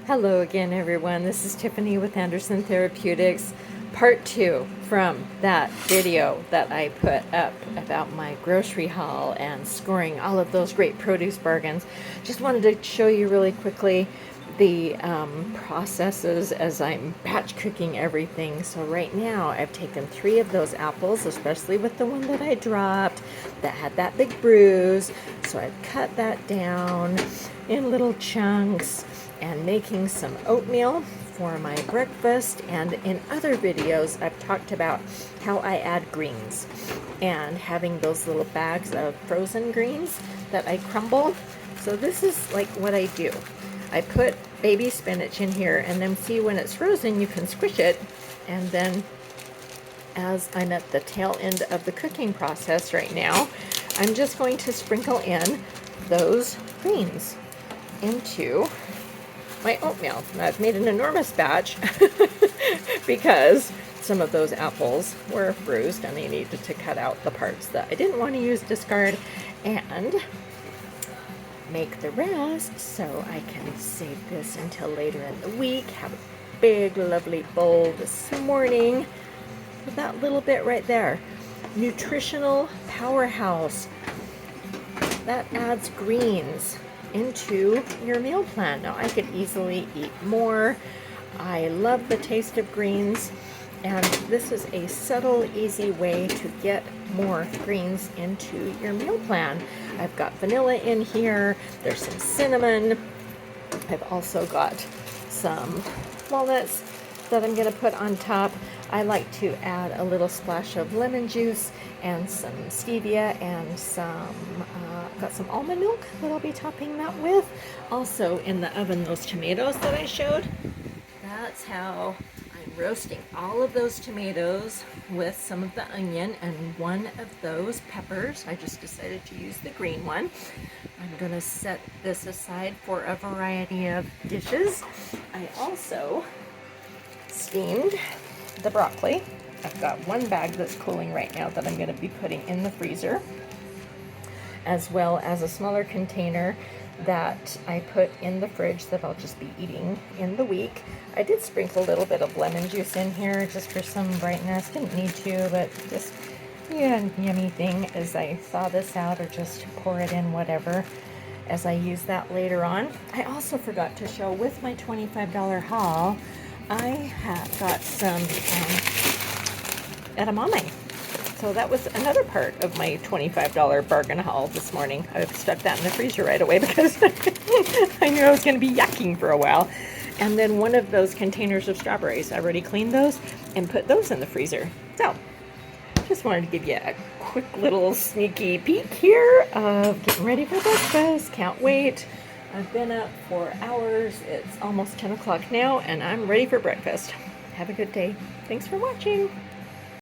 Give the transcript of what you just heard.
Hello again, everyone. This is Tiffany with Anderson Therapeutics, part 2 from that video that I put up about my grocery haul and scoring all of those great produce bargains. Just wanted to show you really quickly the processes as I'm batch cooking everything. So right now I've taken 3 of those apples, especially with the one that I dropped that had that big bruise. So I've cut that down in little chunks and making some oatmeal for my breakfast. And in other videos I've talked about how I add greens and having those little bags of frozen greens that I crumble. So this is like what I do. I put baby spinach in here, and then see, when it's frozen you can squish it, and then as I'm at the tail end of the cooking process right now, I'm just going to sprinkle in those greens into my oatmeal. Now, I've made an enormous batch because some of those apples were bruised and I needed to cut out the parts that I didn't want to use, discard, and make the rest so I can save this until later in the week. Have a big lovely bowl this morning with that little bit right there. Nutritional powerhouse that adds greens into your meal plan. Now I could easily eat more. I love the taste of greens, and this is a subtle, easy way to get more greens into your meal plan. I've got vanilla in here, there's some cinnamon, I've also got some walnuts that I'm going to put on top. I like to add a little splash of lemon juice and some stevia and some, got some almond milk that I'll be topping that with. Also in the oven, those tomatoes that I showed, that's how I'm roasting all of those tomatoes with some of the onion and one of those peppers. I just decided to use the green one. I'm going to set this aside for a variety of dishes. I also steamed the broccoli. I've got one bag that's cooling right now that I'm going to be putting in the freezer, as well as a smaller container that I put in the fridge that I'll just be eating in the week. I did sprinkle a little bit of lemon juice in here just for some brightness. Didn't need to, but just, yeah, yummy thing as I thaw this out, or just pour it in, whatever, as I use that later on. I also forgot to show, with my $25 haul, I have got some edamame. So that was another part of my $25 bargain haul this morning. I stuck that in the freezer right away because I knew I was going to be yakking for a while. And then one of those containers of strawberries, I already cleaned those and put those in the freezer. So just wanted to give you a quick little sneaky peek here of getting ready for breakfast. Can't wait. I've been up for hours. It's almost 10 o'clock now and I'm ready for breakfast. Have a good day. Thanks for watching.